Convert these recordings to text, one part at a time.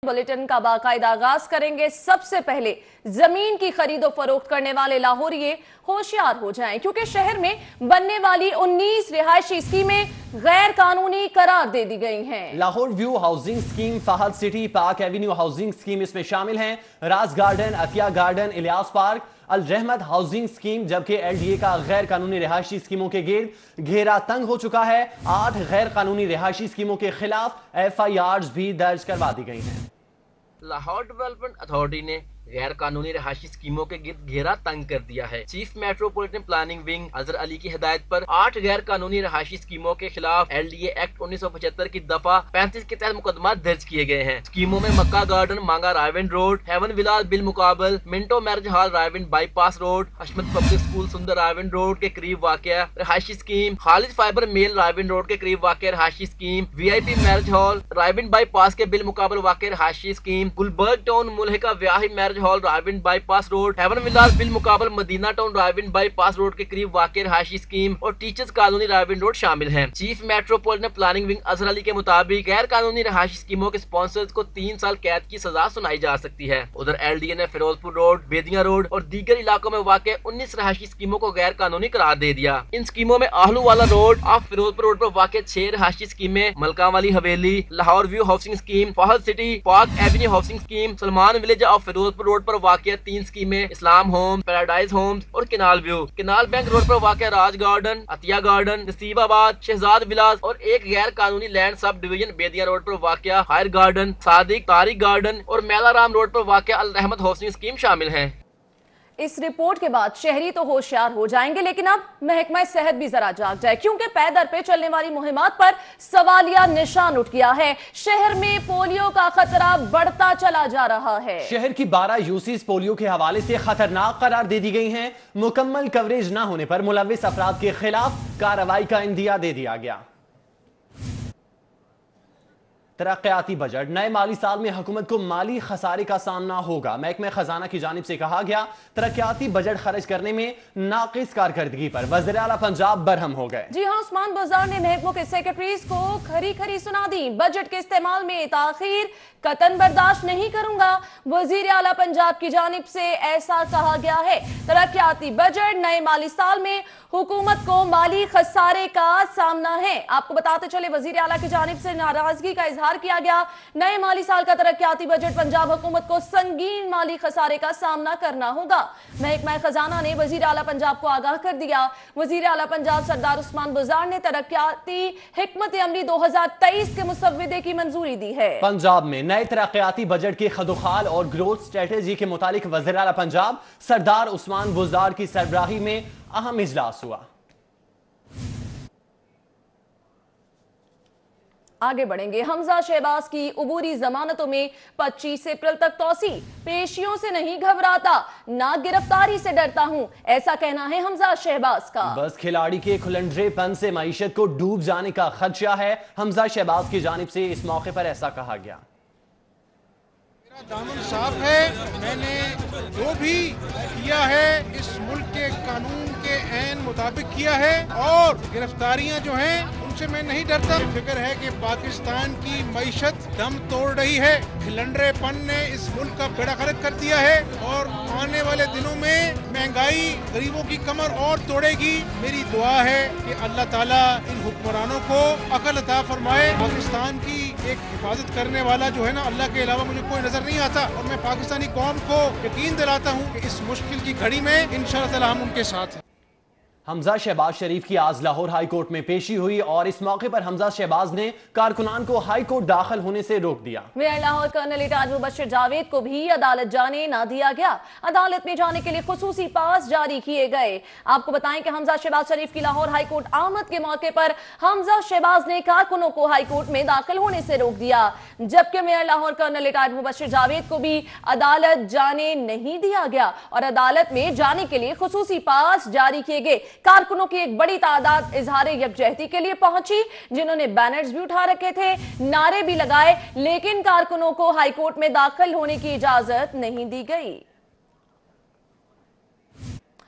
Bulletin का बाकायदा आगाज करेंगे। सबसे पहले जमीन की खरीदो फरोख्त करने वाले लाहौरिये होशियार हो जाएं, क्योंकि शहर में बनने वाली 19 रिहायशी स्कीमें गैर कानूनी करार दे दी गई हैं। Lahore view housing scheme, Fahad city park avenue housing scheme इसमें शामिल हैं। Raj garden, Atiya garden, Ilyas park, Al Rehmat housing scheme, जबकि एलडीए का गैर कानूनी रिहायशी स्कीमों के गिर्द घेरा तंग हो चुका है। 8 गैर कानूनी रिहायशी स्कीमों के खिलाफ FIRs भी दर्ज करवा दी गई हैं। लाहौर डेवलपमेंट अथॉरिटी ने गैर कानूनी रिहायशी स्कीमों के गिर्द घेरा तंग कर दिया है। Chief metropolitan planning wing Azhar Ali की हिदायत पर 8 गैर कानूनी रिहायशी स्कीमों के खिलाफ LDA एक्ट 1975 की दफा 35 के तहत मुकदमा दर्ज किए गए हैं। स्कीमों में Makkah garden, Manga Raiwind road, heaven villas बिल मुकाबल, Minto marriage hall Raiwind bypass road, Hashmat public school Sunder Raiwind road के करीब वाक़या रिहायशी scheme, Khalid fibre mill Raiwind road के करीब वाक़या रिहायशी scheme, VIP marriage hall Raiwind bypass के बिल मुकाबल वाक़या रिहायशी स्कीम, गुलबर्ग टाउन मुल्हिका व्याही marriage hall Raiwind bypass road, heaven villas बिल मुकाबल Madina town Raiwind bypass road के करीब वाक़या रिहायशी स्कीम और टीचर्स कॉलोनी रायविंड रोड शामिल हैं। Chief metropolitan planning wing Azhar Ali के मुताबिक गैर कानूनी रिहायशी स्कीमों के स्पॉन्सर्स को 3 साल कैद की सजा सुनाई जा सकती है। उधर LDA ने फिरोजपुर रोड, बेदिया रोड और दीगर इलाकों में वाक़या 19 रिहायशी स्कीमों को गैर कानूनी करार दे दिया। इन स्कीमों में आहलू वाला रोड ऑफ फिरोजपुर रोड पर वाक़या 6 रिहायशी स्कीमें, Malka Wali Haveli, Lahore view housing scheme, Fahad city park avenue housing scheme, Salman village off Ferozepur road पर वाक़या 3 स्कीमें, इस्लाम होम, पैराडाइज होम्स और canal view, canal bank road पर वाक़या Raj garden, Atiya garden, Nasibabad, Shahzad villas और एक गैर कानूनी लैंड सब डिवीजन बेदिया रोड पर वाक़या हायर गार्डन, सादिक तारिक गार्डन और मेलाराम रोड पर वाक़या अल रहमत हाउसिंग स्कीम शामिल हैं। इस रिपोर्ट के बाद शहरी तो होशियार हो जाएंगे, लेकिन अब महकमा सेहत भी जरा जाग जाए, क्योंकि पैदर पे चलने वाली मुहिमात पर सवालिया निशान उठ गया है। शहर में पोलियो का खतरा बढ़ता चला जा रहा है। शहर की 12 यूसीज पोलियो के हवाले से खतरनाक करार दे दी गई हैं। मुकम्मल कवरेज न होने पर मुलव्विस अफराद के खिलाफ कार्रवाई का इंदिया दे दिया गया। तरक्याती बजट, नए माली साल में हुकूमत को माली खसारे का सामना होगा। महकमा खजाना की जानिब से कहा गया, तरक्याती बजट खर्च करने में नाकिस कारकर्दगी पर वज़ीर आला पंजाब बरहम हो गए। जी हाँ, उस्मान बुज़दार ने महकमों के सेक्रेटरीज को खरी सुना दी। बजट के इस्तेमाल में ताखीर कतन बर्दाश्त नहीं करूंगा। वज़ीर आला पंजाब की जानिब से ऐसा कहा गया है। तरक्याती बजट, नए माली साल में हुकूमत को माली खसारे का सामना है। आपको बताते चले, वज़ीर आला की जानिब से नाराजगी का इजहार किया गया। नए माली साल का तरक्याती बजट पंजाब हुकूमत को संगीन माली खसारे का सामना करना होगा। महकमा खजाना ने वज़ीर आला पंजाब को आगाह कर दिया। वज़ीर आला पंजाब सरदार उस्मान बुज़दार ने तरक्याती हिकमत अमली 2023 के मुसव्वदे की मंजूरी दी है। पंजाब में नए तरक्याती बजट की खदोखाल और ग्रोथ स्ट्रेटेजी के मुतालिक वज़ीर आला पंजाब सरदार उस्मान बुज़दार की सरबराही में अहम इजलास हुआ। आगे बढ़ेंगे। हमजा शहबाज की उबूरी जमानतों में 25 अप्रैल तक तौसी। पेशियों से नहीं घबराता, ना गिरफ्तारी से डरता हूं, ऐसा कहना है हमजा शहबाज का। बस खिलाड़ी के खुलंडरेपन से मईशत को डूब जाने का खदशा है। हमजा शहबाज की जानिब से इस मौके पर ऐसा कहा गया। मेरा दामन साफ है, मैंने जो भी किया है इस मुल्क के कानून के ऐन मुताबिक किया है और गिरफ्तारियां जो हैं उनसे मैं नहीं डरता। फिक्र है कि पाकिस्तान की मईशत दम तोड़ रही है। खिलंडरेपन ने इस मुल्क का बेड़ा गर्क कर दिया है और आने वाले दिनों में महंगाई गरीबों की कमर और तोड़ेगी। मेरी दुआ है कि अल्लाह ताला इन हुक्मरानों को अकल अता फरमाए। पाकिस्तान की एक हिफाजत करने वाला जो है ना, अल्लाह के अलावा मुझे कोई नजर नहीं आता और मैं पाकिस्तानी कौम को यकीन दिलाता हूँ कि इस मुश्किल की घड़ी में इंशाअल्लाह ताला हम उनके साथ हैं। हमजा शहबाज शरीफ की आज लाहौर हाई कोर्ट में पेशी हुई और इस मौके पर हमजा शहबाज ने कारकुनान को हाई कोर्ट दाखिल होने से रोक दिया। मेयर लाहौर कर्नल इटाज मुबश्शिर जावेद को भी अदालत जाने ना दिया गया। अदालत में जाने के लिए खुसूसी पास जारी किए गए। आपको बताएं कि हमजा शहबाज शरीफ की लाहौर हाई कोर्ट आमद के मौके पर हमजा शहबाज ने कारकुनों को हाई कोर्ट में दाखिल होने से रोक दिया, जबकि मेयर लाहौर कर्नल इटाज मुबश्शिर जावेद को भी अदालत जाने नहीं दिया गया और अदालत में जाने के लिए खुसूसी पास जारी किए गए। कारकुनों की एक बड़ी तादाद इजहार यकजहती के लिए पहुंची, जिन्होंने बैनर्स भी उठा रखे थे, नारे भी लगाए, लेकिन कारकुनों को हाईकोर्ट में दाखिल होने की इजाजत नहीं दी गई।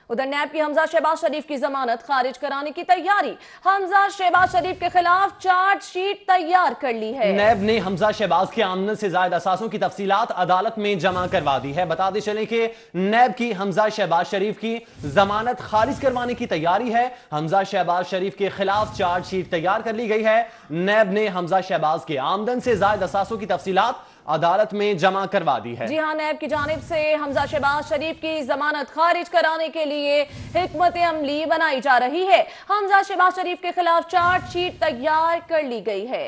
उधर नैब की हमजा शहबाज शरीफ की जमानत खारिज कराने की तैयारी। हमजा शहबाज शरीफ के खिलाफ चार्जशीट तैयार कर ली है। नैब ने हमजा शहबाज के आमदन से ज्यादा असासों की तफसीलात अदालत में जमा करवा दी है। बताते चलें कि नैब की हमजा शहबाज शरीफ की जमानत खारिज करवाने की तैयारी है। हमजा शहबाज शरीफ के खिलाफ चार्जशीट तैयार कर ली गई है। नैब ने हमजा शहबाज के आमदन से ज्यादा असासों की तफसीलात अदालत में जमा करवा दी है। जी हां, नैब की जानिब से हमजा शहबाज शरीफ की जमानत खारिज कराने के लिए हिकमत अमली बनाई जा रही है। हमजा शहबाज शरीफ के खिलाफ चार्जशीट तैयार कर ली गई है।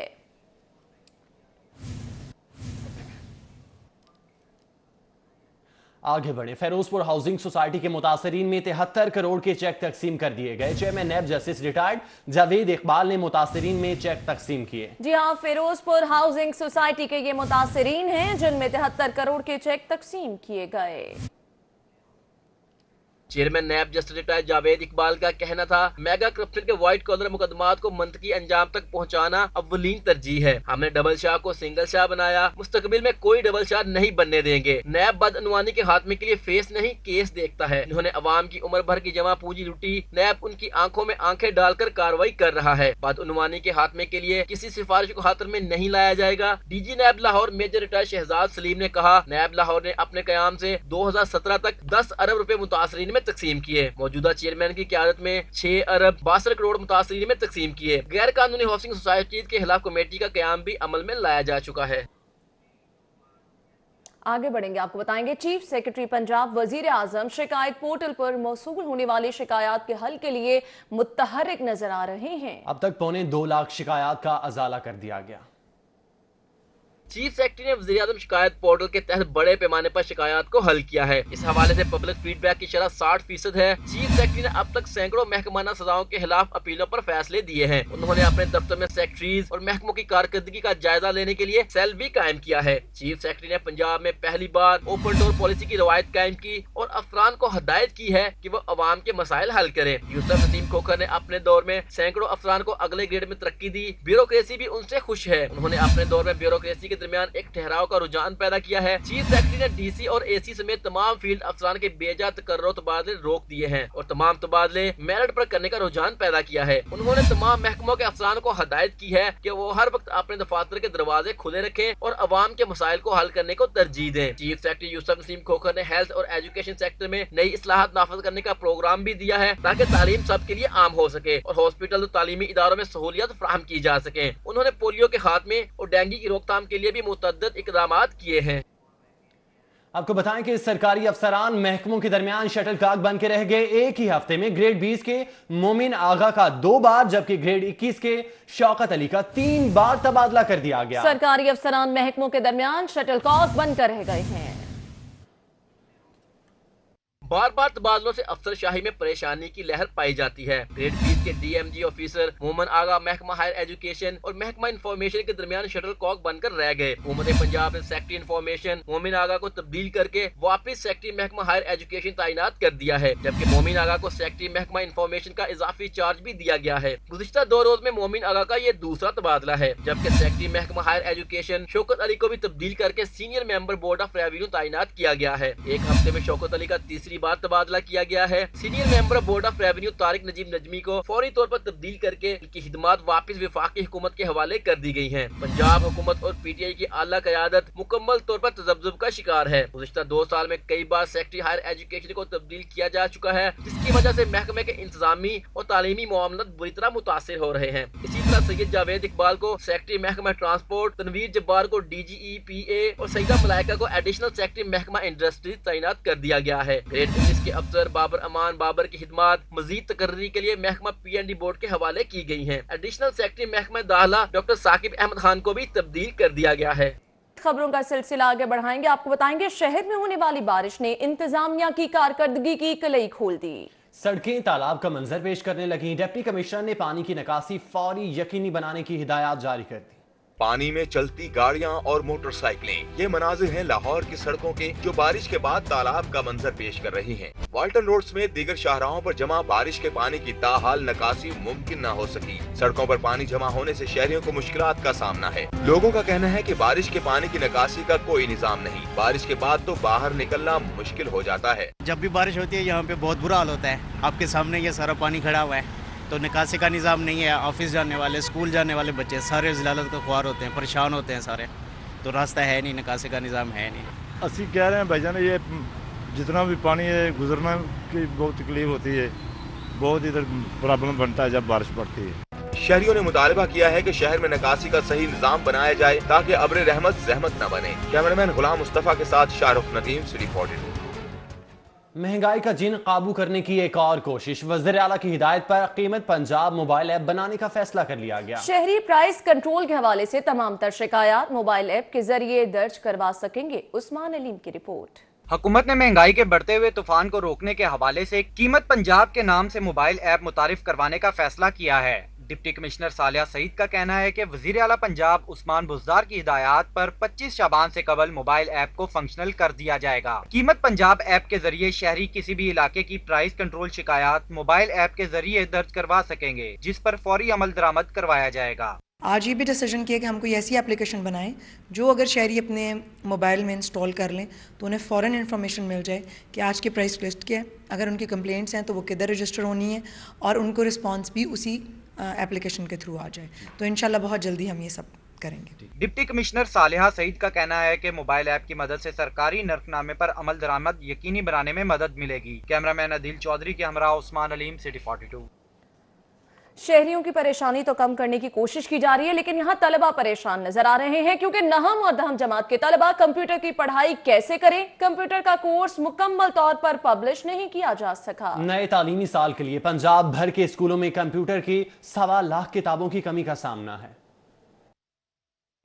आगे बढ़े, फिरोजपुर हाउसिंग सोसाइटी के मुतासरीन में 73 करोड़ के चेक तकसीम कर दिए गए। Chairman NAB justice retired Javed Iqbal ने मुतासरीन में चेक तकसीम किए। जी हां, फिरोजपुर हाउसिंग सोसाइटी के ये मुतासरीन हैं जिनमें 73 करोड़ के चेक तकसीम किए गए। Chairman NAB justice retired Javed Iqbal का कहना था, मेगा करप्शन के व्हाइट कॉलर मुकदमात को मंतकी अंजाम तक पहुंचाना अव्वलीन तरजीह है। हमने डबल शाह को सिंगल शाह बनाया, मुस्तकबिल में कोई डबल शाह नहीं बनने देंगे। नैब बदअनवानी के खात्मे के लिए फेस नहीं केस देखता है। इन्होंने अवाम की उम्र भर की जमा पूंजी लूटी, नैब उनकी आंखों में आंखें डालकर कार्रवाई कर रहा है। बदअनवानी के खात्मे के लिए किसी सिफारिश को खातर में नहीं लाया जाएगा। DG NAB Lahore major retired Shahzad Saleem ने कहा, नैब लाहौर ने अपने कयाम से 2017 तक 10 अरब रुपए मुतासरीन में तकसीम किए। मौजूदा चेयरमैन की क़यादत में 6 अरब 62 करोड़ मुतासरीन में तकसीम किए। गैर कानूनी हाउसिंग सोसाइटी के खिलाफ कमेटी का क़याम भी अमल में लाया जा चुका है। आगे बढ़ेंगे, आपको बताएंगे चीफ सेक्रेटरी पंजाब वजीर आजम शिकायत पोर्टल पर मौसूल होने वाली शिकायत के हल के लिए मुतहर्रिक नजर आ रहे हैं। अब तक 2.25 लाख शिकायत का अजाला कर दिया गया। चीफ सेक्रेटरी ने वज़ीर आज़म शिकायत पोर्टल के तहत बड़े पैमाने पर शिकायत को हल किया है। इस हवाले से पब्लिक फीडबैक की शरह 60% है। चीफ सेक्रेटरी ने अब तक सैकड़ों महकमाना सजाओं के खिलाफ अपीलों पर फैसले दिए हैं। उन्होंने अपने दफ्तर में सेक्रेटरीज और महकमों की कारकर्दगी का जायजा लेने के लिए सेल भी कायम किया है। चीफ सेक्रेटरी ने पंजाब में पहली बार ओपन डोर पॉलिसी की रवायत कायम की और अफसरान को हदायत की है कि वो अवाम के मसाइल हल करें। यूसुफ नसीम खोखर ने अपने दौर में सैकड़ों अफसरान को अगले ग्रेड में तरक्की दी। ब्यूरोक्रेसी भी उनसे खुश है। उन्होंने अपने दौर में ब्यूरोक्रेसी के दरमियान एक ठहराव का रुझान पैदा किया है। चीफ सेक्रेटरी ने डीसी और एसी समेत तमाम फील्ड अफसरान के बेजा तकर्रो तबादले रोक दिए हैं और तमाम तबादले मेरिट पर करने का रुझान पैदा किया है। उन्होंने तमाम महकमों के अफसरान को हदायत की है कि वो हर वक्त अपने दफातर के दरवाजे खुले रखें और अवाम के मसाइल को हल करने को तरजीह दें। चीफ सेक्रेटरी यूसुफ नसीम खोखर ने हेल्थ और एजुकेशन सेक्टर में नई इस्लाहात नाफिज करने का प्रोग्राम भी दिया है ताकि तालीम सबके लिए आम हो सके और हॉस्पिटल और तालीमी इदारों में सहूलियत फराहम की जा सके। उन्होंने पोलियो के खात्मे और डेंगू की रोकथाम के लिए भी मुतअद्दिद इक़दामात किए हैं। आपको बताएं कि सरकारी अफसरान महकमों के दरमियान शटल कॉक बन के रह गए। एक ही हफ्ते में ग्रेड 20 के मोमिन आगा का 2 बार जबकि ग्रेड 21 के शौकत अली का 3 बार तबादला कर दिया गया। सरकारी अफसरान महकमों के दरमियान शटल कॉक बनकर रह गए हैं। बार बार तबादलों से अफसरशाही में परेशानी की लहर पाई जाती है। ग्रेड 20 के डीएमजी ऑफिसर मोमन आगा महकमा हायर एजुकेशन और महकमा इंफॉर्मेशन के दरमियान शटल कॉक बनकर रह गए। हुकूमत पंजाब ने सेक्रेटरी इंफॉर्मेशन मोमिन आगा को तब्दील करके वापस सेक्रेटरी महकमा हायर एजुकेशन तैनात कर दिया है, जबकि मोमिन आगा को सेक्रेटरी महकमा इंफॉर्मेशन का इजाफी चार्ज भी दिया गया है। गुज़िश्ता 2 रोज में मोमिन आगा का ये दूसरा तबादला है, जबकि सेक्रेटरी महकमा हायर एजुकेशन शौकत अली को भी तब्दील करके senior member board of revenue तैनात किया गया है। एक हफ्ते में शौकत अली का तीसरी बार तबादला किया गया है। Senior member board of revenue Tariq Najeeb Najmi को फौरी तौर पर तब्दील करके इनकी खिदमात वापस वफाकी हुकूमत के हवाले कर दी गई हैं। पंजाब हुकूमत और पीटीआई की आला क़यादत मुकम्मल तौर पर तज़ब्ज़ुब का शिकार है। गुज़िश्ता 2 साल में कई बार सेक्रेटरी हायर एजुकेशन को तब्दील किया जा चुका है, जिसकी वजह से महकमे के इंतजामी और तालीमी मामलात बुरी तरह मुतासिर हो रहे हैं। इसी तरह सैयद जावेद इकबाल को सेक्रेटरी महकमा ट्रांसपोर्ट, तनवीर जब्बार को DGEPA और सईदा मलाइका को एडिशनल सेक्रेटरी महकमा इंडस्ट्रीज तैनात कर दिया गया है। ग्रेड 19 के अफसर बाबर अमान बाबर की खिदमात मजीद तकर्री के लिए महकमा PND बोर्ड के हवाले की गई हैं। एडिशनल सेक्रेटरी महकमा दाखिला डॉक्टर साकिब अहमद खान को भी तब्दील कर दिया गया है। खबरों का सिलसिला आगे बढ़ाएंगे, आपको बताएंगे शहर में होने वाली बारिश ने इंतजामिया की कारकर्दगी की कलई खोल दी। सड़कें तालाब का मंजर पेश करने लगी। डिप्टी कमिश्नर ने पानी की निकासी फौरी यकीनी बनाने की हिदायत जारी कर दी। پانی میں چلتی گاڑیاں اور موٹر سائیکلیں، یہ مناظر ہیں لاہور کی سڑکوں کے جو بارش کے بعد تالاب کا منظر پیش کر رہی ہیں۔ والٹن روڈ میں دیگر شاہراہوں پر جمع بارش کے پانی کی تاحال نکاسی ممکن نہ ہو سکی۔ سڑکوں پر پانی جمع ہونے سے شہریوں کو مشکلات کا سامنا ہے۔ لوگوں کا کہنا ہے کہ بارش کے پانی کی نکاسی کا کوئی نظام نہیں، بارش کے بعد تو باہر نکلنا مشکل ہو جاتا ہے۔ جب بھی بارش ہوتی ہے یہاں پہ بہت برا حال ہوتا ہے، آپ کے سامنے یہ سارا پانی کھڑا ہوا ہے، تو نکاسی کا نظام نہیں ہے۔ آفس جانے والے، اسکول جانے والے بچے سارے ضلالت کا خوار ہوتے ہیں، پریشان ہوتے ہیں سارے، تو راستہ ہے نہیں، نکاسی کا نظام ہے نہیں۔ اسی کہہ رہے ہیں بھائی جان، یہ جتنا بھی پانی ہے گزرنا کی بہت تکلیف ہوتی ہے، بہت ادھر پرابلم بنتا ہے جب بارش پڑتی ہے۔ شہریوں نے مطالبہ کیا ہے کہ شہر میں نکاسی کا صحیح نظام بنایا جائے تاکہ ابر رحمت زحمت نہ بنے۔ کیمرامین غلام مصطفیٰ کے ساتھ شاہ رخ ندیم، سٹی 42۔ مہنگائی کا جن قابو کرنے کی ایک اور کوشش، وزیر اعلیٰ کی ہدایت پر قیمت پنجاب موبائل ایپ بنانے کا فیصلہ کر لیا گیا۔ شہری پرائس کنٹرول کے حوالے سے تمام تر شکایات موبائل ایپ کے ذریعے درج کروا سکیں گے۔ عثمان علیم کی رپورٹ۔ حکومت نے مہنگائی کے بڑھتے ہوئے طوفان کو روکنے کے حوالے سے قیمت پنجاب کے نام سے موبائل ایپ متعارف کروانے کا فیصلہ کیا ہے۔ ڈپٹی کمشنر صالحہ سعید کا کہنا ہے کہ وزیر اعلیٰ پنجاب عثمان بزدار کی ہدایات پر 25 شعبان سے قبل موبائل ایپ کو فنکشنل کر دیا جائے گا۔ قیمت پنجاب ایپ کے ذریعے شہری کسی بھی علاقے کی پرائس کنٹرول شکایات موبائل ایپ کے ذریعے درج کروا سکیں گے، جس پر فوری عمل درآمد کروایا جائے گا۔ آج یہ بھی ڈیسیجن کیا کہ ہم کوئی ایسی اپلیکیشن بنائیں جو اگر شہری اپنے موبائل میں انسٹال کر لیں تو انہیں فوراً انفارمیشن مل جائے کہ آج کی پرائس لسٹ کیا ہے، اگر ان کی کمپلینٹس ہیں تو وہ کدھر رجسٹر ہونی ہے، اور ان کو رسپانس بھی اسی اپلیکیشن کے تھرو آ جائے، تو انشاءاللہ بہت جلدی ہم یہ سب کریں گے۔ ڈپٹی کمشنر صالحہ سعید کا کہنا ہے کہ موبائل ایپ کی مدد سے سرکاری نرخ نامے پر عمل درآمد یقینی بنانے میں مدد ملے گی۔ کیمرامین عدیل چودھری کے ہمراہ عثمان علیم، سٹی 42۔ شہریوں کی پریشانی تو کم کرنے کی کوشش کی جا رہی ہے، لیکن یہاں طلبہ پریشان نظر آ رہے ہیں کیونکہ نہم اور دہم جماعت کے طلبہ کمپیوٹر کی پڑھائی کیسے کریں؟ کمپیوٹر کا کورس مکمل طور پر پبلش نہیں کیا جا سکا۔ نئے تعلیمی سال کے لیے پنجاب بھر کے اسکولوں میں کمپیوٹر کی 1.25 لاکھ کتابوں کی کمی کا سامنا ہے۔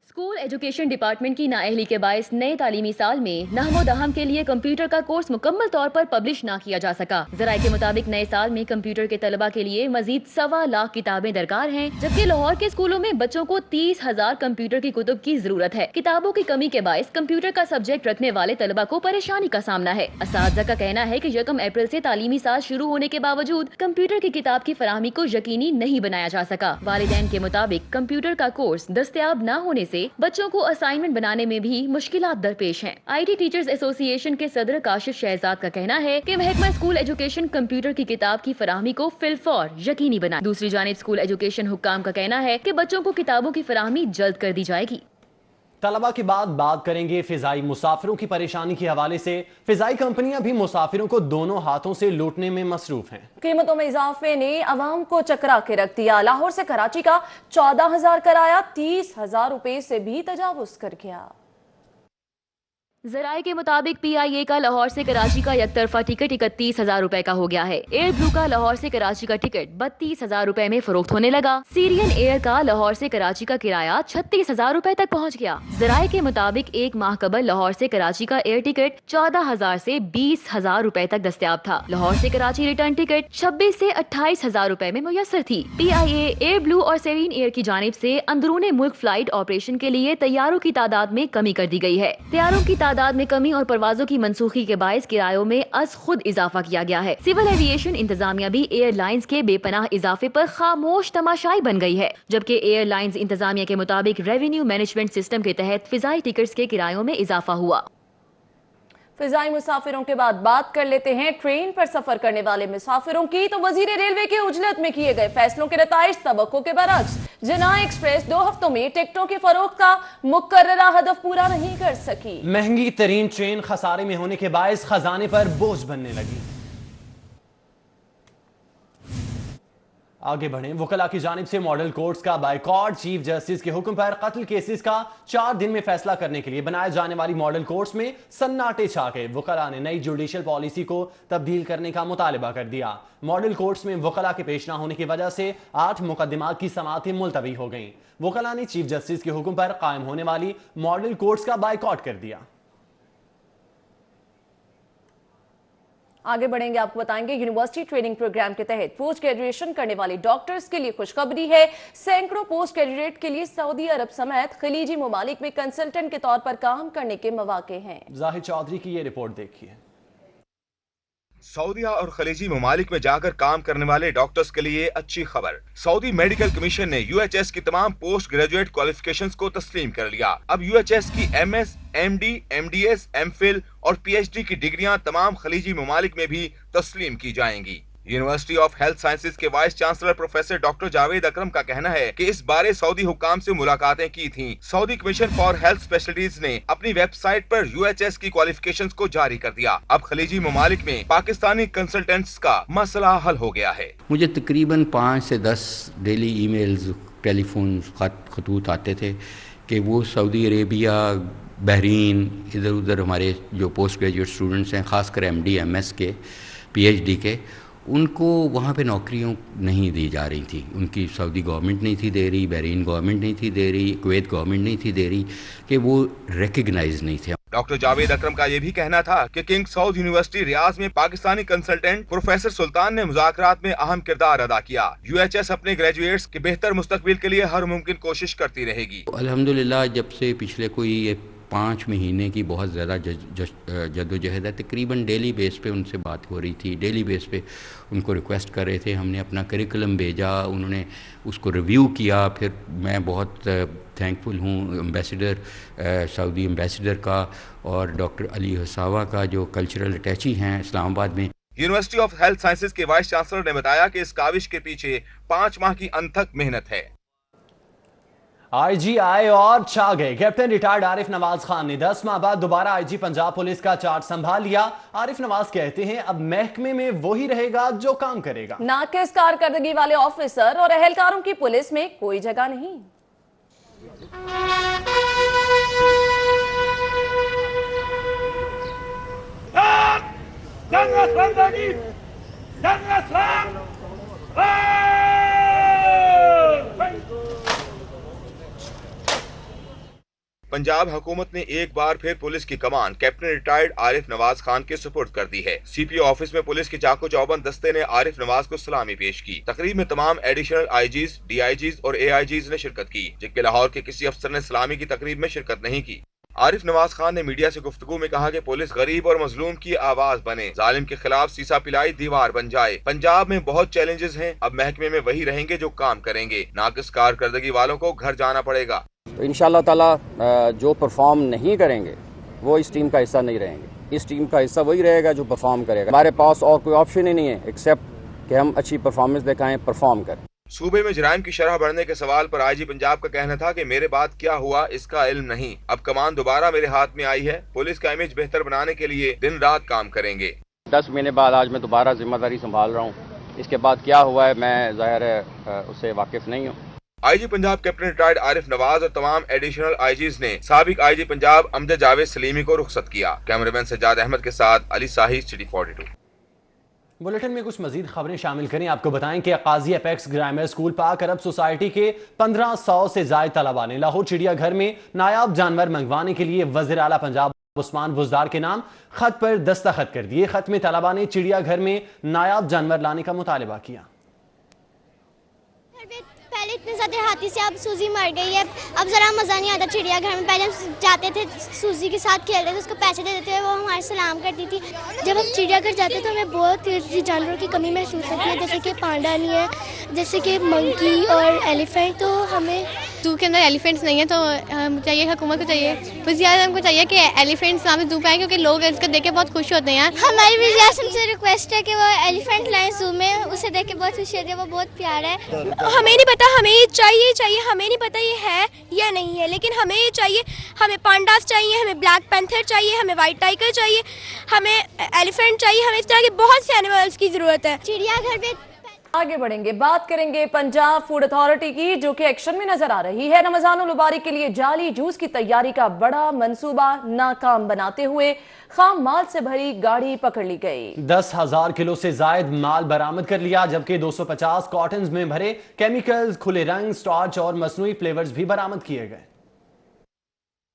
اسکول ایجوکیشن ڈپارٹمنٹ کی نااہلی کے باعث نئے تعلیمی سال میں نحو و دہم کے لیے کمپیوٹر کا کورس مکمل طور پر پبلش نہ کیا جا سکا۔ ذرائع کے مطابق نئے سال میں کمپیوٹر کے طلبہ کے لیے مزید 1.25 لاکھ کتابیں درکار ہیں، جبکہ لاہور کے اسکولوں میں بچوں کو 30,000 کمپیوٹر کی کتب کی ضرورت ہے۔ کتابوں کی کمی کے باعث کمپیوٹر کا سبجیکٹ رکھنے والے طلبہ کو پریشانی کا سامنا ہے۔ اساتذہ کا کہنا ہے کہ 1 اپریل سے تعلیمی سال شروع ہونے کے باوجود کمپیوٹر کی کتاب کی فراہمی کو یقینی نہیں بنایا جا سکا۔ والدین کے مطابق کمپیوٹر کا کورس دستیاب نہ ہونے سے بچوں کو اسائنمنٹ بنانے میں بھی مشکلات درپیش ہیں۔ آئی ٹی ٹیچرز ایسوسی ایشن کے صدر کاشف شہزاد کا کہنا ہے کہ محکمہ اسکول ایجوکیشن کمپیوٹر کی کتاب کی فراہمی کو فی الفور یقینی بنائے۔ دوسری جانب اسکول ایجوکیشن حکام کا کہنا ہے کہ بچوں کو کتابوں کی فراہمی جلد کر دی جائے گی۔ طلبہ کے بعد بات کریں گے فضائی مسافروں کی پریشانی کے حوالے سے۔ فضائی کمپنیاں بھی مسافروں کو دونوں ہاتھوں سے لوٹنے میں مصروف ہیں۔ قیمتوں میں اضافے نے عوام کو چکرا کے رکھ دیا۔ لاہور سے کراچی کا 14,000 کرایہ 30,000 روپے سے بھی تجاوز کر گیا۔ ذرائع کے مطابق پی آئی اے کا لاہور سے کراچی کا یک طرفہ ٹکٹ 31,000 روپے کا ہو گیا ہے۔ ایئر بلو کا لاہور سے کراچی کا ٹکٹ 32,000 روپے میں فروخت ہونے لگا۔ سیرین ایئر کا لاہور سے کراچی کا کرایہ 36,000 روپے تک پہنچ گیا۔ ذرائع کے مطابق ایک ماہ قبل لاہور سے کراچی کا ایئر ٹکٹ 14,000 سے 20,000 روپے تک دستیاب تھا۔ لاہور سے کراچی ریٹرن ٹکٹ 26 سے 28,000 روپے میں میسر تھی۔ پی آئی اے، ایئر بلو اور سیرین ایئر کی جانب سے اندرون ملک فلائٹ آپریشن کے لیے طیاروں کی تعداد میں کمی کر دی گئی ہے۔ طیاروں کی تعداد میں کمی اور پروازوں کی منسوخی کے باعث کرایوں میں از خود اضافہ کیا گیا ہے۔ سول ایویشن انتظامیہ بھی ایئر لائنز کے بے پناہ اضافے پر خاموش تماشائی بن گئی ہے، جبکہ ایئر لائنز انتظامیہ کے مطابق ریونیو مینجمنٹ سسٹم کے تحت فضائی ٹکٹس کے کرایوں میں اضافہ ہوا۔ فضائی مسافروں کے بعد بات کر لیتے ہیں ٹرین پر سفر کرنے والے مسافروں کی۔ تو وزیر ریلوے کے عجلت میں کیے گئے فیصلوں کے نتائج توقع کے برعکس۔ جناح ایکسپریس 2 ہفتوں میں ٹکٹوں کی فروخت کا مقررہ ہدف پورا نہیں کر سکی۔ مہنگی ترین ٹرین خسارے میں ہونے کے باعث خزانے پر بوجھ بننے لگی۔ آگے بڑھیں، وکلاء کی جانب سے ماڈل کورٹس کا بائیکاٹ۔ چیف جسٹس کے حکم پر قتل کیسز کا 4 دن میں فیصلہ کرنے کے لیے بنائے جانے والی ماڈل کورٹس میں سناٹے چھا گئے۔ وکلاء نے نئی جوڈیشل پالیسی کو تبدیل کرنے کا مطالبہ کر دیا۔ ماڈل کورٹس میں وکلاء کے پیش نہ ہونے کی وجہ سے 8 مقدمات کی سماعتیں ملتوی ہو گئیں۔ وکلاء نے چیف جسٹس کے حکم پر قائم ہونے والی ماڈل کورٹس کا بائیکاٹ کر دیا۔ आगे बढ़ेंगे, आपको बताएंगे यूनिवर्सिटी ट्रेनिंग प्रोग्राम के तहत पोस्ट ग्रेजुएशन करने वाले डॉक्टर्स के लिए खुशखबरी है। सैकड़ों पोस्ट ग्रेजुएट के लिए सऊदी अरब समेत खलीजी ममालिक में कंसल्टेंट के तौर पर काम करने के मौके हैं। जाहिद चौधरी की ये रिपोर्ट देखिए। सऊदीया और खलीजी ममालिक में जाकर काम करने वाले डॉक्टर्स के लिए अच्छी खबर। सऊदी मेडिकल कमीशन ने यूएचएस की तमाम पोस्ट ग्रेजुएट क्वालिफिकेशंस को तस्लीम कर लिया। अब यूएचएस की एमएस, एमडी, एमडीएस, एमफिल और पीएचडी की डिग्रियां तमाम खलीजी ममालिक में भी तस्लीम की जाएंगी। यूनिवर्सिटी ऑफ हेल्थ साइंसेज के vice chancellor professor doctor Javed Akram का कहना है कि इस बारे सऊदी हुक्काम से मुलाकातें की थीं। Saudi commission for health specialities ने अपनी वेबसाइट पर यूएचएस की क्वालिफिकेशंस को जारी कर दिया। अब खलीजी ममालिक में पाकिस्तानी कंसल्टेंट्स का मसला हल हो गया है। मुझे तकरीबन 5 से 10 डेली ईमेल्स, टेलीफोन, खतूत आते थे कि वो सऊदी अरेबिया, बहरीन, इधर उधर हमारे जो पोस्ट ग्रेजुएट स्टूडेंट्स हैं, खासकर एमडी, एमएस के, पीएचडी के, उनको वहाँ पे नौकरियों नहीं दी जा रही थी। उनकी सऊदी गवर्नमेंट नहीं थी दे रही, बहरीन गवर्नमेंट नहीं थी दे रही, कुवैत गवर्नमेंट नहीं थी दे रही, कि वो रिकग्नाइज नहीं थे। डॉक्टर जावेद अकरम का ये भी कहना था कि किंग साउद यूनिवर्सिटी रियाज में पाकिस्तानी कंसल्टेंट प्रोफेसर सुल्तान ने मुज़ाकरात में अहम किरदार अदा किया। यूएचएस अपने ग्रेजुएट्स के बेहतर मुस्तकबिल के लिए हर मुमकिन कोशिश करती रहेगी। अल्हम्दुलिल्लाह जब से पिछले कोई 5 महीने की बहुत ज़्यादा जद्दोजहद है, तकरीबन डेली बेस पे उनसे बात हो रही थी, डेली बेस पे उनको रिक्वेस्ट कर रहे थे। हमने अपना करिकुलम भेजा, उन्होंने उसको रिव्यू किया। फिर मैं बहुत थैंकफुल हूँ एम्बेसडर, सऊदी एम्बेसडर का और डॉक्टर अली हसावा का, जो कल्चरल अटैची हैं इस्लामाबाद में। यूनिवर्सिटी ऑफ हेल्थ साइंसेज के वाइस चांसलर ने बताया कि इस काविश के पीछे 5 माह की अनथक मेहनत है। आईजी आए और छा गए। कैप्टन रिटायर्ड आरिफ नवाज खान ने 10 माह बाद दोबारा आईजी पंजाब पुलिस का चार्ज संभाल लिया। आरिफ नवाज कहते हैं अब महकमे में वही रहेगा जो काम करेगा। नाकिस कारकर्दगी वाले ऑफिसर और एहलकारों की पुलिस में कोई जगह नहीं। पंजाब हुकूमत ने एक बार फिर पुलिस की कमान कैप्टन रिटायर्ड आरिफ नवाज खान के सुपुर्द कर दी है। सीपीओ ऑफिस में पुलिस के चाको चौबंद दस्ते ने आरिफ नवाज को सलामी पेश की। तकरीब में तमाम एडिशनल आईजीज, डीआईजीज और एआईजीज ने शिरकत की, जबकि लाहौर के किसी अफसर ने सलामी की तकरीब में शिरकत नहीं की। आरिफ नवाज खान ने मीडिया से गुफ्तगू में कहा कि पुलिस गरीब और मजलूम की आवाज बने, जालिम के खिलाफ सीसा पिलाई दीवार बन जाए। पंजाब में बहुत चैलेंजेस हैं, अब महकमे में वही रहेंगे जो काम करेंगे। नाकिस कारकर्दगी वालों को घर जाना पड़ेगा। तो इंशाअल्लाह ताला जो परफॉर्म नहीं करेंगे वो इस टीम का हिस्सा नहीं रहेंगे। इस टीम का हिस्सा वही रहेगा जो परफॉर्म करेगा। हमारे पास और कोई ऑप्शन ही नहीं है एक्सेप्ट कि हम अच्छी परफॉर्मेंस दिखाएं, परफॉर्म करें। सूबे में जराइम की शरह बढ़ने के सवाल पर आईजी पंजाब का कहना था कि मेरे बाद क्या हुआ इसका इल्म नहीं, अब कमान दोबारा मेरे हाथ में आई है। पुलिस का इमेज बेहतर बनाने के लिए दिन रात काम करेंगे। 10 महीने बाद आज मैं दोबारा जिम्मेदारी संभाल रहा हूँ। इसके बाद क्या हुआ है मैं ज़ाहिर है उससे वाकिफ नहीं हूँ। IG Punjab captain retired Arif Nawaz और तमाम एडिशनल आईजीज ने साबिक आईजी पंजाब अमजद जावेद सलीमी को रुखसत किया। कैमरामैन सज्जाद अहमद के साथ अली साही, सिटी 42। बुलेटिन में कुछ मजीद खबरें शामिल करें। आपको बताएं कि काजी एपेक्स ग्रामर स्कूल पाक अरब सोसाइटी के 1500 से ज्यादा तलबा ने लाहौर चिड़ियाघर में नायाब जानवर मंगवाने के लिए वज़ीर आला पंजाब उस्मान बुज़दार के नाम खत पर दस्तखत कर दिए। खत में तलबा ने चिड़ियाघर में नायाब जानवर लाने का मुतालबा किया। पहले इतने ज़्यादा हाथी से अब सूजी मर गई है, अब ज़रा मज़ा नहीं आता चिड़ियाघर में। पहले हम जाते थे सूजी के साथ खेलते थे, उसको पैसे दे देते थे, वो हमारे सलाम करती थी। जब हम चिड़ियाघर जाते तो हमें बहुत सी जानवरों की कमी महसूस होती है, जैसे कि पांडा नहीं है, जैसे कि मंकी और एलिफेंट। तो हमें जू के अंदर एलिफेंट्स नहीं है तो चाहिए, हुकूमत को चाहिए, वज़ीर आज़म को चाहिए कि एलिफेंट्स वहाँ पे जू पे आए, क्योंकि लोग इसको देख के बहुत खुश होते हैं। हमारी वज़ीर आज़म से रिक्वेस्ट है कि वो एलिफेंट लाएं जू में, उसे देख के बहुत खुशी होती है, वो बहुत प्यारा है। हमें नहीं पता, हमें ये चाहिए, हमें नहीं पता ये है या नहीं है, लेकिन हमें ये चाहिए। हमें पांडास चाहिए, हमें ब्लैक पैंथर चाहिए, हमें वाइट टाइगर चाहिए, हमें एलिफेंट चाहिए, हमें इस तरह के बहुत से एनिमल्स की ज़रूरत है चिड़ियाघर में। आगे बढ़ेंगे, बात करेंगे पंजाब फूड अथॉरिटी की, जो कि एक्शन में नजर आ रही है। रमजान उल मुबारक के लिए जाली जूस की तैयारी का बड़ा मंसूबा नाकाम बनाते हुए खाम माल से भरी गाड़ी पकड़ ली गई। 10,000 किलो से जायद माल बरामद कर लिया, जबकि 250 कॉटन्स में भरे केमिकल्स, खुले रंग, स्टार्च और मसनूई फ्लेवर्स भी बरामद किए गए।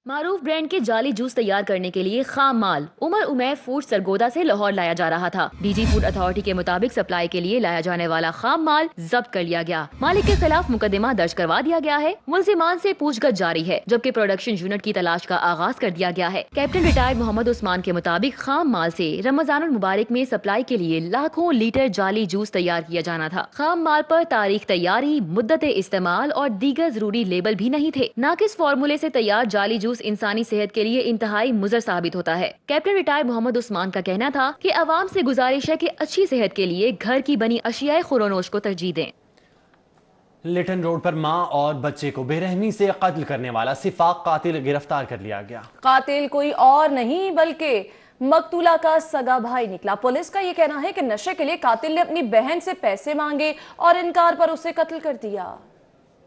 मारूफ ब्रांड के जाली जूस तैयार करने के लिए खाम माल उमर उमैर फूड सरगोदा से लाहौर लाया जा रहा था। डीजी फूड अथॉरिटी के मुताबिक सप्लाई के लिए लाया जाने वाला खाम माल जब्त कर लिया गया। मालिक के खिलाफ मुकदमा दर्ज करवा दिया गया है। मुलजिमान से पूछगछ जारी है, जबकि प्रोडक्शन यूनिट की तलाश का आगाज कर दिया गया है। कैप्टन रिटायर्ड मोहम्मद उस्मान के मुताबिक खाम माल से रमजानुल मुबारक में सप्लाई के लिए लाखों लीटर जाली जूस तैयार किया जाना था। खाम माल पर तारीख तैयारी, मुद्दत इस्तेमाल और दीगर जरूरी लेबल भी नहीं थे। नाकिस फार्मूले से तैयार जाली जूस इंसानी सेहत के लिए इंतहाई मुज़र साबित होता है। कैप्टन रिटायर्ड मोहम्मद उस्मान का कहना था कि अवाम से गुजारिश है कि अच्छी सेहत के लिए घर की बनी अशियाए खुरोनोश को तरजीह दें। लिटन रोड पर मां और बच्चे को बेरहमी से कत्ल करने वाला सिफाक कातिल गिरफ्तार कर लिया गया। कातिल कोई और नहीं बल्कि मकतूला का सगा भाई निकला। पुलिस का ये कहना है कि नशे के लिए कातिल ने अपनी बहन से पैसे मांगे और इनकार पर उसे कत्ल कर दिया।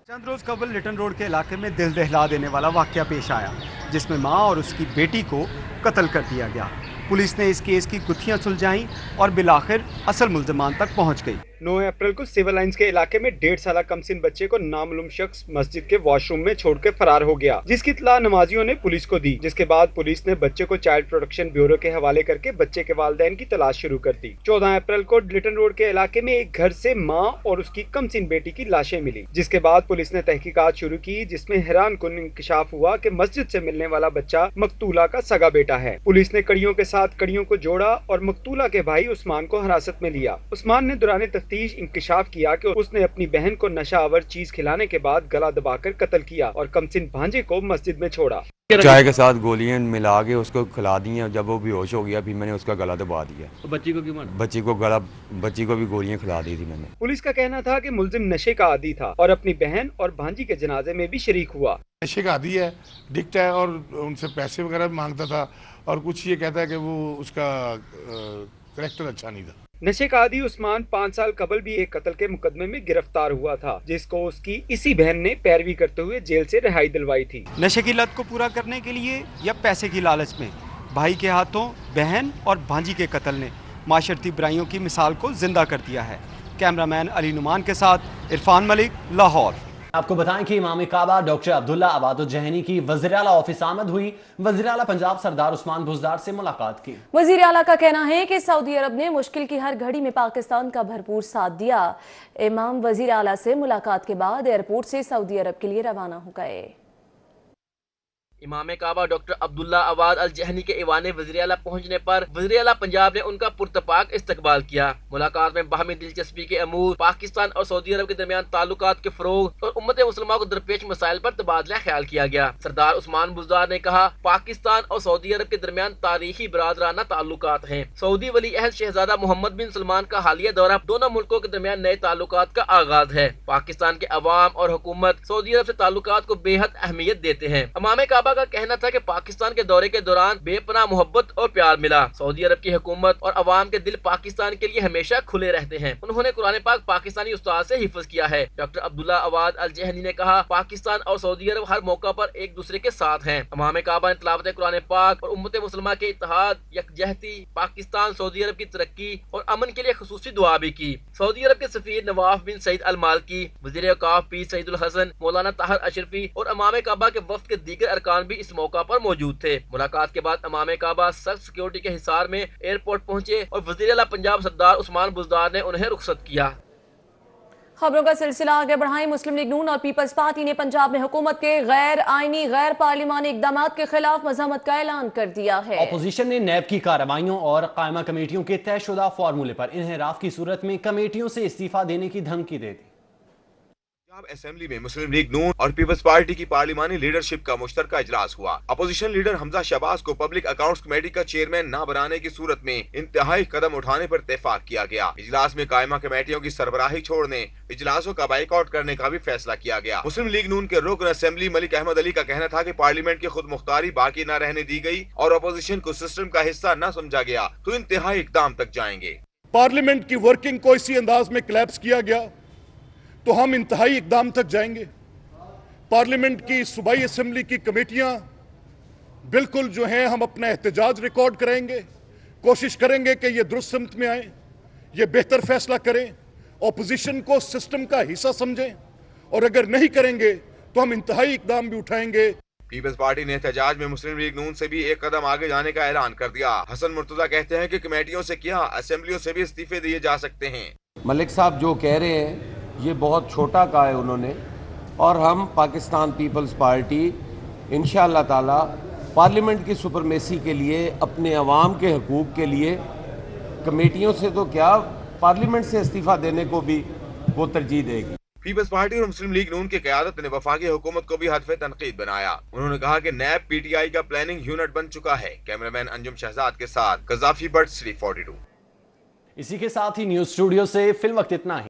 चंद रोज कबल लिटन रोड के इलाके में दिल दहला देने वाला वाकया पेश आया, जिसमें मां और उसकी बेटी को कत्ल कर दिया गया। पुलिस ने इस केस की गुत्थियां सुलझाई और बिलाखिर असल मुल्जिमान तक पहुंच गई। 9 अप्रैल को सिविल लाइंस के इलाके में 1.5 साल कमसिन बच्चे को नामालूम शख्स मस्जिद के वॉशरूम में छोड़कर फरार हो गया, जिसकी इत्तला नमाजियों ने पुलिस को दी, जिसके बाद पुलिस ने बच्चे को चाइल्ड प्रोटेक्शन ब्यूरो के हवाले करके बच्चे के वालिदैन की तलाश शुरू कर दी। 14 अप्रैल को लिटन रोड के इलाके में एक घर से मां और उसकी कमसिन बेटी की लाशें मिली, जिसके बाद पुलिस ने तहकीकात शुरू की, जिसमें हैरान कुन इंकशाफ हुआ कि मस्जिद से मिलने वाला बच्चा मकतूला का सगा बेटा है। पुलिस ने कड़ियों के साथ कड़ियों को जोड़ा और मकतूला के भाई उस्मान को हिरासत में लिया। उस्मान ने दौरान तफ्तीश इंकशाफ किया कि उसने अपनी बहन को नशा आवर चीज खिलाने के बाद गला दबाकर कत्ल किया और कमसिन भांजे को मस्जिद में छोड़ा। चाय के साथ गोलियां मिला के उसको खिला दी हैं। जब वो बेहोश हो गया फिर मैंने उसका गला दबा दिया। तो बच्ची को क्यों मारा? बच्ची को भी गोलियां खिला दी थी मैंने। पुलिस का कहना था कि मुल्जिम नशे का आदी था और अपनी बहन और भांजी के जनाजे में भी शरीक हुआ। नशे का आदी है, डिक्ट है और उनसे पैसे वगैरह मांगता था और कुछ ये कहता है कि वो उसका करैक्टर अच्छा नहीं था। नशे का आदी उस्मान 5 साल कबल भी एक कत्ल के मुकदमे में गिरफ्तार हुआ था, जिसको उसकी इसी बहन ने पैरवी करते हुए जेल से रिहाई दिलवाई थी। नशे की लत को पूरा करने के लिए या पैसे की लालच में भाई के हाथों बहन और भांजी के कत्ल ने माशरती बुराइयों की मिसाल को जिंदा कर दिया है। कैमरामैन अली नुमान के साथ इरफान मलिक, लाहौर। आपको बताएं कि इमाम काबा डॉक्टर अब्दुल्ला अवाद जहनी की वज़ीर आला ऑफिस आमद हुई। वज़ीर आला पंजाब सरदार उस्मान बुज़दार से मुलाकात की। वज़ीर आला का कहना है कि सऊदी अरब ने मुश्किल की हर घड़ी में पाकिस्तान का भरपूर साथ दिया। इमाम वज़ीर आला से मुलाकात के बाद एयरपोर्ट से सऊदी अरब के लिए रवाना हो गए। इमाम काबा डॉक्टर अब्दुल्ला अवाद अल जहनी के ईवाने वज़ीर आला पहुंचने पर वज़ीर आला पंजाब ने उनका पुरतपाक इस्तकबाल किया। मुलाकात में बाहमी दिलचस्पी के अमूर, पाकिस्तान और सऊदी अरब के दरमियान ताल्लुकात के फरोग और उम्मत मुसलमा को दरपेश मसाइल पर तबादला ख्याल किया गया। सरदार उस्मान बुज़दार ने कहा, पाकिस्तान और सऊदी अरब के दरमियान तारीखी बरादराना ताल्लुकात हैं। सऊदी वली अहद शहजादा मोहम्मद बिन सलमान का हालिया दौरा दोनों मुल्कों के दरमियान नए ताल्लुकात का आगाज है। पाकिस्तान के अवाम और हुकूमत सऊदी अरब से ताल्लुकात को बेहद अहमियत देते हैं। इमाम काबा का कहना था कि पाकिस्तान के दौरे के दौरान बेपनाह मोहब्बत और प्यार मिला। सऊदी अरब की हुकूमत और अवाम के दिल पाकिस्तान के लिए हमेशा खुले रहते हैं। उन्होंने कुरान पाक पाकिस्तानी उस्ताद से हिफ्ज किया है। डॉक्टर अब्दुल्ला अवाद अल जहनी ने कहा, पाकिस्तान और सऊदी अरब हर मौका पर एक दूसरे के साथ हैं। इमाम काबा ने तिलावत कुरान पाक और उम्मत मुसलमा के इत्तेहाद, यकजहती, पाकिस्तान सऊदी अरब की तरक्की और अमन के लिए खुसूसी दुआ भी की। सऊदी अरब के सफीर नवाफ बिन सईद अल मालकी, वज़ीर औकाफ पीर सईदुल हसन, मौलाना ताहिर अशरफी और इमाम काबा के वफ्द के दीगर अरकान भी इस मौका पर मौजूद थे। मुलाकात के बाद इमाम काबा सख्त सिक्योरिटी के हिसार में एयरपोर्ट पहुंचे और वज़ीर आला पंजाब सरदार उस्मान बुज़दार ने उन्हें रुखसत किया। खबरों का सिलसिला आगे बढ़ाएं। मुस्लिम लीग नून और पीपल्स पार्टी ने पंजाब में हुकूमत के गैर आईनी गैर पार्लिमानी इकदामात के खिलाफ मज़ामत का ऐलान कर दिया है। अपोजिशन ने नैब की कार्रवाइयों और कायमा कमेटियों के तयशुदा फार्मूले पर इन्हिराफ की सूरत में कमेटियों से इस्तीफा देने की धमकी दे दी। असेंबली में मुस्लिम लीग नून और पीपल्स पार्टी की पार्लिमानी लीडरशिप का मुश्तरका इजलास हुआ। अपोजिशन लीडर हमजा शहबाज को पब्लिक अकाउंट्स कमेटी का चेयरमैन न बनाने की सूरत में इंतहाई कदम उठाने पर इत्तेफाक किया गया। इजलास में कायमा कमेटियों की सरबराही छोड़ने, इजलासों का बाइकआउट करने का भी फैसला किया गया। मुस्लिम लीग नून के रुकन असेंबली मलिक अहमद अली का कहना था कि पार्लियामेंट की खुद मुख्तारी बाकी न रहने दी गई और अपोजिशन को सिस्टम का हिस्सा न समझा गया तो इंतहाई इकदाम तक जाएंगे। पार्लियामेंट की वर्किंग को इसी अंदाज में क्लैप्स किया गया तो हम इंतहाई इकदाम तक जाएंगे। पार्लियामेंट की सूबाई असेंबली की कमेटियां बिल्कुल जो हैं, हम अपना एहतजाज रिकॉर्ड कराएंगे, कोशिश करेंगे कि ये दुरुस्त सिमत में आए, ये बेहतर फैसला करें, ऑपोजिशन को सिस्टम का हिस्सा समझें और अगर नहीं करेंगे तो हम इंतहाई इकदाम भी उठाएंगे। پیپلز پارٹی نے احتجاج میں مسلم لیگ نون سے بھی ایک قدم آگے جانے کا اعلان کر دیا۔ حسن مرتضیٰ کہتے ہیں کہ کمیٹیوں سے کیا اسمبلیوں سے بھی استعفے دیے جا سکتے ہیں۔ ملک صاحب جو کہہ رہے ہیں یہ بہت چھوٹا کہا ہے انہوں نے، اور ہم پاکستان پیپلز پارٹی انشاءاللہ تعالی پارلیمنٹ کی سپرمیسی کے لیے، اپنے عوام کے حقوق کے لیے کمیٹیوں سے تو کیا پارلیمنٹ سے استعفیٰ دینے کو بھی وہ ترجیح دے گی۔ پیپلز پارٹی اور مسلم لیگ نون کی قیادت نے وفاقی حکومت کو بھی ہدف تنقید بنایا۔ انہوں نے کہا کہ نیب پی ٹی آئی کا پلاننگ یونٹ بن چکا ہے۔ کیمرہ مین انجم شہزاد کے ساتھ قذافی بٹ، سٹی 42۔ اسی کے ساتھ ہی نیوز اسٹوڈیو سے فی الوقت اتنا ہی۔